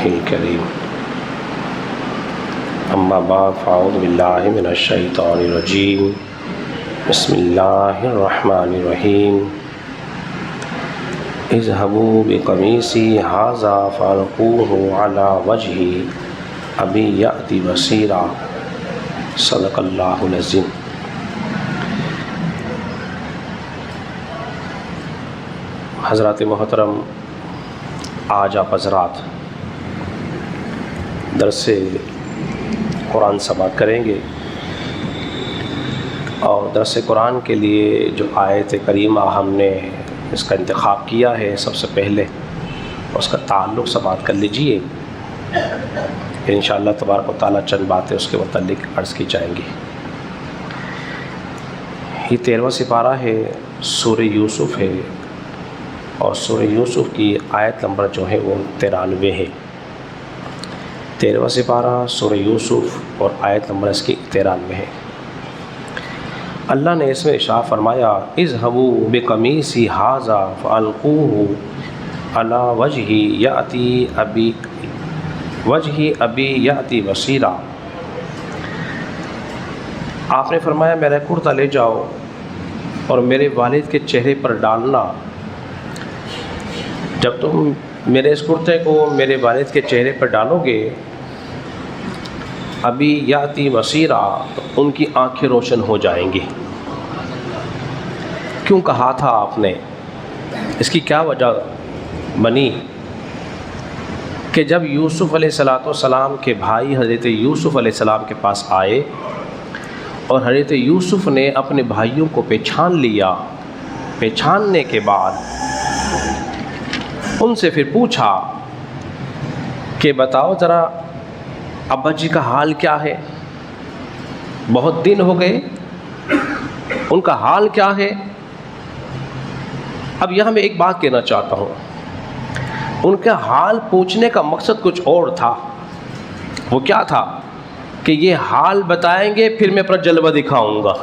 الكريم اما بعد فاعوذ باللہ من الشیطان الرجیم بسم اللہ الرحمن الرحیم اذهبوا بقمیصی ھذا فالقوہ علی وجہ ابی یأتی بصیرا صدق اللہ العظیم۔ حضرات محترم، آج آپ حضرات درس قرآن سماعت کریں گے، اور درس قرآن کے لیے جو آیت کریمہ ہم نے اس کا انتخاب کیا ہے، سب سے پہلے اس کا تعلق سماعت کر لیجئے، پھر انشاءاللہ تبارک و تعالیٰ چند باتیں اس کے متعلق عرض کی جائیں گی۔ یہ 13واں سپارہ ہے، سورہ یوسف ہے، اور سورہ یوسف کی آیت نمبر جو ہے وہ 93 ہے۔ 13واں سپارہ سورہ یوسف اور آیت نمبر اس کی 93 ہے۔ اللہ نے اس میں ارشاد فرمایا اذهبوا بقمیصی ھذا فالقوہ علی وجہ ابی یأتی بصیرا۔ آپ نے فرمایا میرا کرتا لے جاؤ اور میرے والد کے چہرے پر ڈالنا۔ جب تم میرے اس کرتے کو میرے والد کے چہرے پر ڈالو گے، ابی یأتی بصیرا، تو ان کی آنکھیں روشن ہو جائیں گی۔ کیوں کہا تھا آپ نے؟ اس کی کیا وجہ بنی کہ جب یوسف علیہ السلام کے بھائی حضرت یوسف علیہ السلام کے پاس آئے اور حضرت یوسف نے اپنے بھائیوں کو پہچان لیا، پہچاننے کے بعد ان سے پھر پوچھا کہ بتاؤ ذرا ابا جی کا حال کیا ہے، بہت دن ہو گئے، ان کا حال کیا ہے؟ اب یہاں میں ایک بات کہنا چاہتا ہوں، ان کا حال پوچھنے کا مقصد کچھ اور تھا۔ وہ کیا تھا کہ یہ حال بتائیں گے پھر میں اپنا جلوہ دکھاؤں گا۔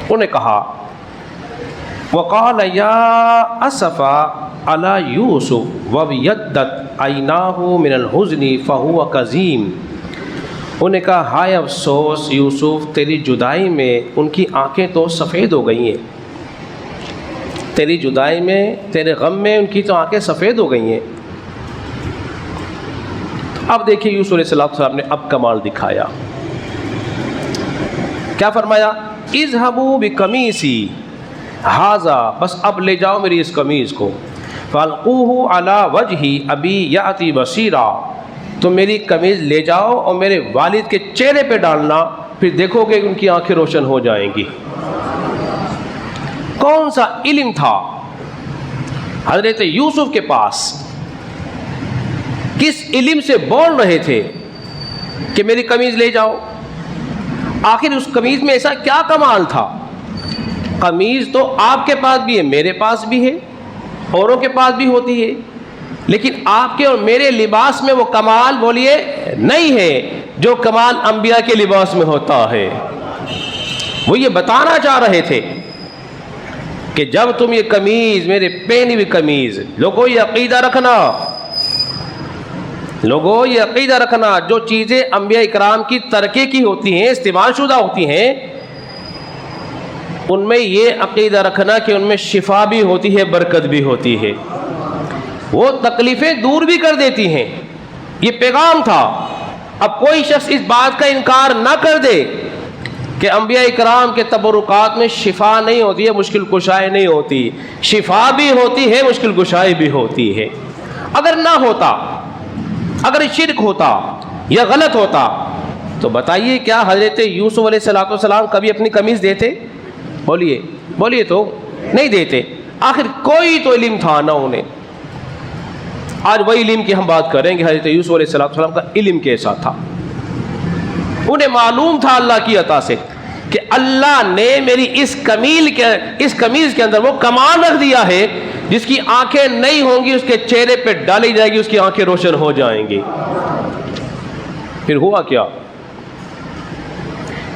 انہوں نے کہا وقال یا اسفا علی یوسف وابیضت عیناہ من الحزن فہو کظیم۔ انہوں نے کہا ہائے افسوس یوسف، تیری جدائی میں ان کی آنکھیں تو سفید ہو گئی ہیں، تیری جدائی میں، تیرے غم میں ان کی تو آنکھیں سفید ہو گئی ہیں۔ اب دیکھیے یوسف علیہ السلام نے اب کمال دکھایا، کیا فرمایا؟ اذهبوا بقمیصی ھذا، بس اب لے جاؤ میری اس قمیض کو، فالقوہ علی وجہ ابی یأتی بصیرا، تو میری قمیض لے جاؤ اور میرے والد کے چہرے پہ ڈالنا، پھر دیکھو گے ان کی آنکھیں روشن ہو جائیں گی۔ کون سا علم تھا حضرت یوسف کے پاس؟ کس علم سے بول رہے تھے کہ میری قمیض لے جاؤ؟ آخر اس قمیض میں ایسا کیا کمال تھا؟ قمیض تو آپ کے پاس بھی ہے، میرے پاس بھی ہے، اوروں کے پاس بھی ہوتی ہے، لیکن آپ کے اور میرے لباس میں وہ کمال بولیے نہیں ہے جو کمال انبیاء کے لباس میں ہوتا ہے۔ وہ یہ بتانا چاہ رہے تھے کہ جب تم یہ قمیض، میرے پہنی ہوئی قمیض، لوگوں یہ عقیدہ رکھنا، لوگوں یہ عقیدہ رکھنا، جو چیزیں انبیاء اکرام کی ترکے کی ہوتی ہیں، استعمال شدہ ہوتی ہیں، ان میں یہ عقیدہ رکھنا کہ ان میں شفا بھی ہوتی ہے، برکت بھی ہوتی ہے، وہ تکلیفیں دور بھی کر دیتی ہیں۔ یہ پیغام تھا۔ اب کوئی شخص اس بات کا انکار نہ کر دے کہ انبیاء اکرام کے تبرکات میں شفا نہیں ہوتی ہے، مشکل کشائی نہیں ہوتی، شفا بھی ہوتی ہے، مشکل کشائی بھی ہوتی ہے۔ اگر نہ ہوتا، اگر شرک ہوتا یا غلط ہوتا تو بتائیے کیا حضرت یوسف علیہ السلام کبھی اپنی قمیض دیتے؟ بولیے تو نہیں دیتے۔ آخر کوئی تو علم تھا نہ انہیں۔ آج وہی علم کی ہم بات کریں گے، حضرت یوسف علیہ السلام کا علم کیسا تھا۔ انہیں معلوم تھا اللہ کی عطا سے کہ اللہ نے میری اس قمیض کے اندر وہ کمال رکھ دیا ہے جس کی آنکھیں نہیں ہوں گی، اس کے چہرے پہ ڈالی جائے گی، اس کی آنکھیں روشن ہو جائیں گی۔ پھر ہوا کیا؟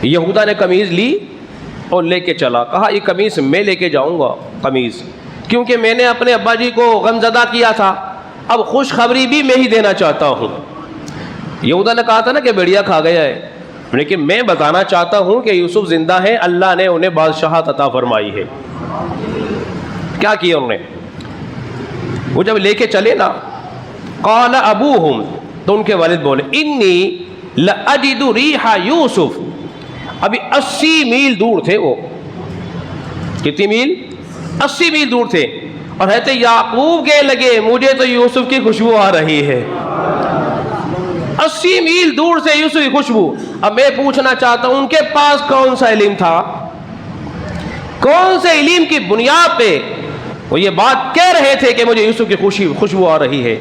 یہودا نے قمیض لی اور لے کے چلا، کہا یہ قمیض میں لے کے جاؤں گا، قمیض، کیونکہ میں نے اپنے ابا جی کو غم زدہ کیا تھا، اب خوشخبری بھی میں ہی دینا چاہتا ہوں. یہودا نے کہا تھا نا کہ بھیڑیا کھا گیا ہے، لیکن میں بتانا چاہتا ہوں کہ یوسف زندہ ہے، اللہ نے انہیں بادشاہت عطا فرمائی ہے. کیا کیا انہوں نے؟ وہ جب لے کے چلے نا، قال ابوہم، تو ان کے والد بولے انی لاجد ریح یوسف. ابھی 80 میل دور تھے وہ. کتنی میل؟ 80 میل دور تھے. اور حضرت یعقوب کہنے لگے مجھے تو یوسف کی خوشبو آ رہی ہے. 80 میل دور سے یوسف کی خوشبو. اب میں پوچھنا چاہتا ہوں ان کے پاس کون سا علم تھا؟ کون سے علم کی بنیاد پہ وہ یہ بات کہہ رہے تھے کہ مجھے یوسف کی خوشبو آ رہی ہے؟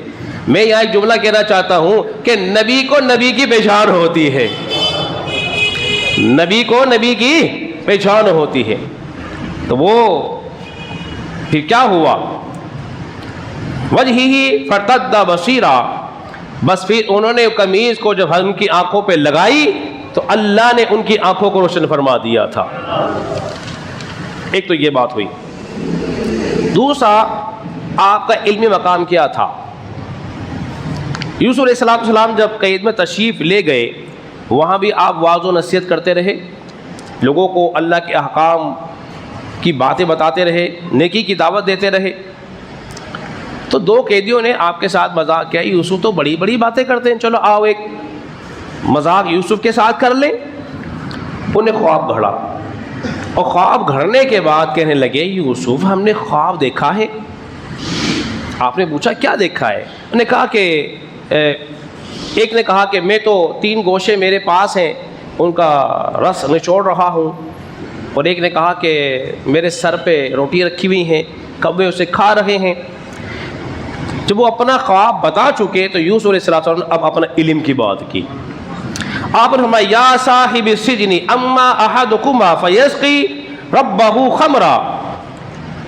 میں یہاں ایک جملہ کہنا چاہتا ہوں کہ نبی کو نبی کی پہچان ہوتی ہے. نبی کو نبی کی پہچان ہوتی ہے. تو وہ پھر کیا ہوا؟ وجہہ فرتد بصیرا، بس پھر انہوں نے قمیض کو جب ان کی آنکھوں پہ لگائی تو اللہ نے ان کی آنکھوں کو روشن فرما دیا تھا. ایک تو یہ بات ہوئی. دوسرا، آپ کا علمی مقام کیا تھا؟ یوسف علیہ السلام جب قید میں تشریف لے گئے، وہاں بھی آپ واعظ و نصیحت کرتے رہے، لوگوں کو اللہ کے احکام کی باتیں بتاتے رہے، نیکی کی دعوت دیتے رہے. تو 2 قیدیوں نے آپ کے ساتھ مذاق کیا، یوسف تو بڑی بڑی باتیں کرتے ہیں، چلو آؤ ایک مذاق یوسف کے ساتھ کر لیں. انہیں خواب گھڑا، اور خواب گھڑنے کے بعد کہنے لگے یوسف ہم نے خواب دیکھا ہے. آپ نے پوچھا کیا دیکھا ہے؟ انہوں نے کہا کہ ایک نے کہا کہ میں تو 3 گوشے میرے پاس ہیں، ان کا رس نچوڑ رہا ہوں. اور ایک نے کہا کہ میرے سر پہ روٹی رکھی ہوئی ہیں، کوے اسے کھا رہے ہیں. جب وہ اپنا خواب بتا چکے تو یوسف علیہ السلام نے اب اپنا علم کی بات کی. آپ نے فرمایا یا صاحب السجن اما احدکما فیسقی ربہ خمرا،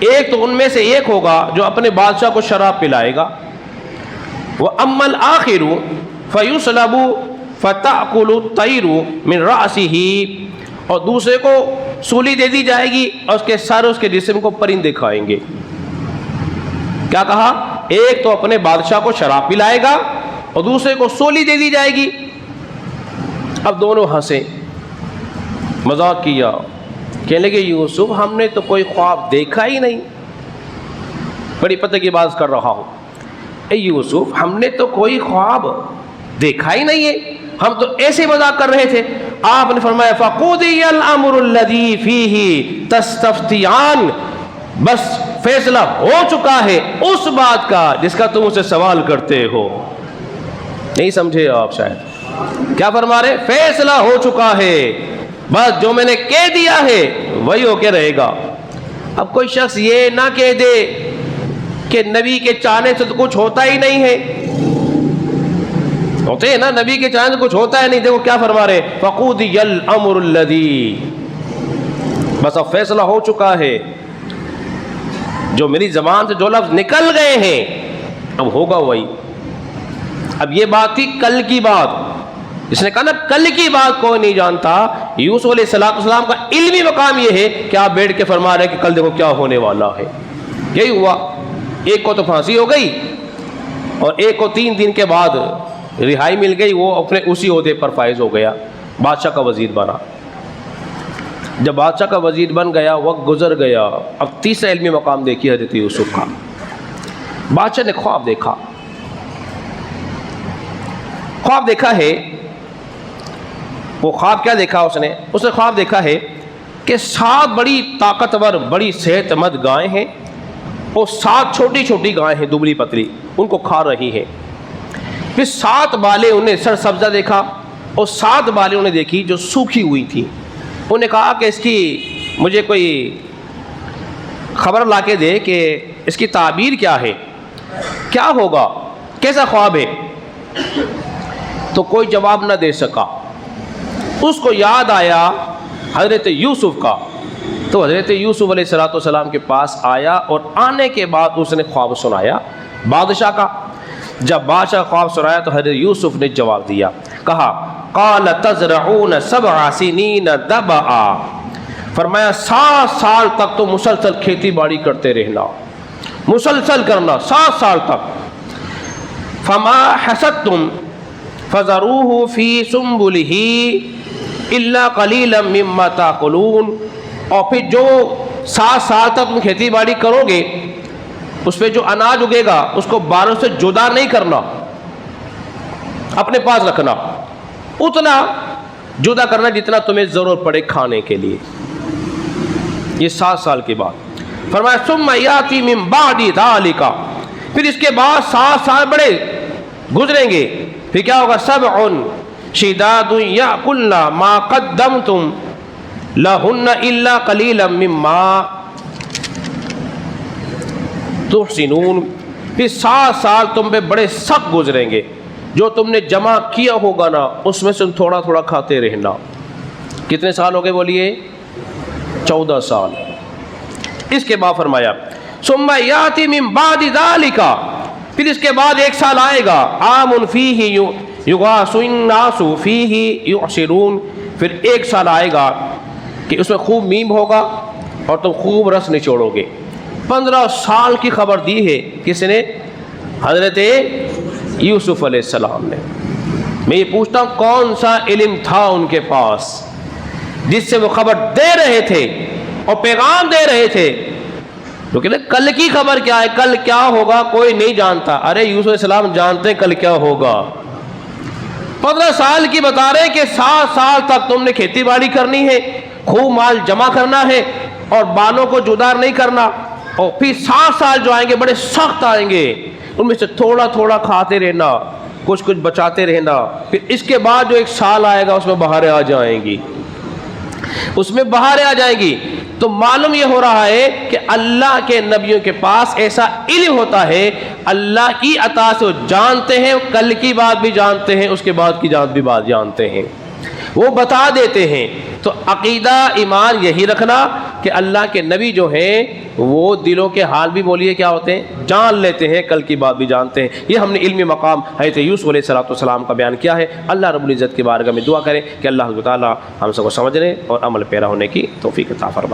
ایک تو ان میں سے ایک ہوگا جو اپنے بادشاہ کو شراب پلائے گا، واما الاخر فیصلب فتأکل الطیر من رأسہ، اور دوسرے کو سولی دے دی جائے گی اور اس کے سر اس کے جسم کو پرندے کھائیں گے. کیا کہا؟ ایک تو اپنے بادشاہ کو شراب پلائے گا اور دوسرے کو سولی دے دی جائے گی. اب دونوں ہنسے، مذاق کیا، کہنے لگے یوسف ہم نے تو کوئی خواب دیکھا ہی نہیں. بڑی پتہ کی بات کر رہا ہوں. اے یوسف ہم نے تو کوئی خواب دیکھا ہی نہیں ہے، ہم تو ایسے مذاق کر رہے تھے. آپ نے فرمایا فَقُضِيَ الْأَمْرُ الَّذِي فِيهِ تَسْتَفْتِيَانِ، بس فیصلہ ہو چکا ہے اس بات کا جس کا تم اسے سوال کرتے ہو. نہیں سمجھے آپ شاید کیا فرما رہے؟ فیصلہ ہو چکا ہے، بس جو میں نے کہہ دیا ہے وہی ہو کے رہے گا. اب کوئی شخص یہ نہ کہہ دے کہ نبی کے چاہنے سے تو کچھ ہوتا ہی نہیں ہے. ہوتے ہیں نا، نبی کے چاہنے سے کچھ ہوتا ہے نہیں. دیکھو کیا فرما رہے، فَقُضِيَ الْأَمْرُ الَّذِي، بس اب فیصلہ ہو چکا ہے، جو میری زبان سے جو لفظ نکل گئے ہیں اب ہوگا وہی. اب یہ بات تھی کل کی بات. اس نے کہا نا کل کی بات کوئی نہیں جانتا. یوسف علیہ السلام کا علمی مقام یہ ہے کہ آپ بیٹھ کے فرما رہے کہ کل دیکھو کیا ہونے والا ہے. یہی ہوا. ایک کو تو پھانسی ہو گئی اور ایک کو 3 دن کے بعد رہائی مل گئی، وہ اپنے اسی عہدے پر فائز ہو گیا، بادشاہ کا وزیر بنا. جب بادشاہ کا وزیر بن گیا، وقت گزر گیا. اب تیسرا علمی مقام دیکھیے حضرت یوسف کا. بادشاہ نے خواب دیکھا. خواب دیکھا ہے، وہ خواب کیا دیکھا اس نے خواب دیکھا ہے کہ 7 بڑی طاقتور بڑی صحت مند گائیں ہیں اور 7 چھوٹی چھوٹی گائیں ہیں دبلی پتلی، ان کو کھا رہی ہیں. پھر 7 بالیں انہیں سر سبزہ دیکھا اور 7 بالیں انہیں دیکھی جو سوکھی ہوئی تھی. انہوں نے کہا کہ اس کی مجھے کوئی خبر لا کے دے کہ اس کی تعبیر کیا ہے، کیا ہوگا، کیسا خواب ہے. تو کوئی جواب نہ دے سکا. اس کو یاد آیا حضرت یوسف کا، تو حضرت یوسف علیہ السلام کے پاس آیا اور آنے کے بعد اس نے خواب سنایا بادشاہ کا. جب بادشاہ خواب سنایا تو حضرت یوسف نے جواب دیا، کہا قال تزرعون 7 سنین دبعا، فرمایا 7 سال تک تو مسلسل کھیتی باڑی کرتے رہنا، مسلسل کرنا 7 سال تک. فما حصدتم فذروه فی سنبلہ الا قلیلا مما تاکلون، اور پھر جو 7 سال تک تم کھیتی باڑی کرو گے اس پہ جو اناج اگے گا اس کو باروں سے جدا نہیں کرنا، اپنے پاس رکھنا، اتنا جدا کرنا جتنا تمہیں ضرورت پڑے کھانے کے لیے۔ یہ 7 سال کے بعد فرمایا ثم یاتی من بعد ذلک، پھر اس کے بعد 7 سال بڑے گزریں گے، پھر کیا ہوگا؟ 7 شداد یاکلن ما قدمتم لہن الا قلیلا مما تحسنون، پھر 7 سال تم پہ بڑے سخت گزریں گے، جو تم نے جمع کیا ہوگا نا اس میں سے تھوڑا تھوڑا کھاتے رہنا۔ کتنے سال ہو گئے بولیے؟ 14 سال۔ اس کے بعد فرمایا ثم یاتی من بعد ذلک، پھر اس کے بعد 1 سال آئے گا، عام فیہ یغاث الناس فیہ یعصرون، پھر 1 سال آئے گا کہ اس میں خوب میم ہوگا اور تم خوب رس نچوڑو گے۔ 15 سال کی خبر دی ہے کس نے؟ حضرت یوسف علیہ السلام نے۔ میں یہ پوچھتا ہوں کون سا علم تھا ان کے پاس جس سے وہ خبر دے رہے تھے اور پیغام دے رہے تھے؟ تو کہتے ہیں کل کی خبر کیا ہے، کل کیا ہوگا کوئی نہیں جانتا۔ ارے یوسف علیہ السلام جانتے ہیں کل کیا ہوگا۔ 15 سال کی بتا رہے ہیں کہ 7 سال تک تم نے کھیتی باڑی کرنی ہے، خوب مال جمع کرنا ہے اور بالوں کو جدا نہیں کرنا، اور پھر 7 سال جو آئیں گے بڑے سخت آئیں گے، ان میں سے تھوڑا تھوڑا کھاتے رہنا، کچھ کچھ بچاتے رہنا، پھر اس کے بعد جو 1 سال آئے گا اس میں بہاریں آ جائیں گی، اس میں بہاریں آ جائیں گی۔ تو معلوم یہ ہو رہا ہے کہ اللہ کے نبیوں کے پاس ایسا علم ہوتا ہے، اللہ کی عطا سے وہ جانتے ہیں، کل کی بات بھی جانتے ہیں، اس کے بعد کی بات جانتے ہیں، وہ بتا دیتے ہیں۔ تو عقیدہ ایمان یہی رکھنا کہ اللہ کے نبی جو ہیں وہ دلوں کے حال بھی بولیے کیا ہوتے ہیں، جان لیتے ہیں، کل کی بات بھی جانتے ہیں۔ یہ ہم نے علمی مقام حضرت یوسف علیہ السلام کا بیان کیا ہے۔ اللہ رب العزت کی بارگاہ میں دعا کریں کہ اللہ تعالیٰ ہم سب کو سمجھنے اور عمل پیرا ہونے کی توفیق عطا فرمائے۔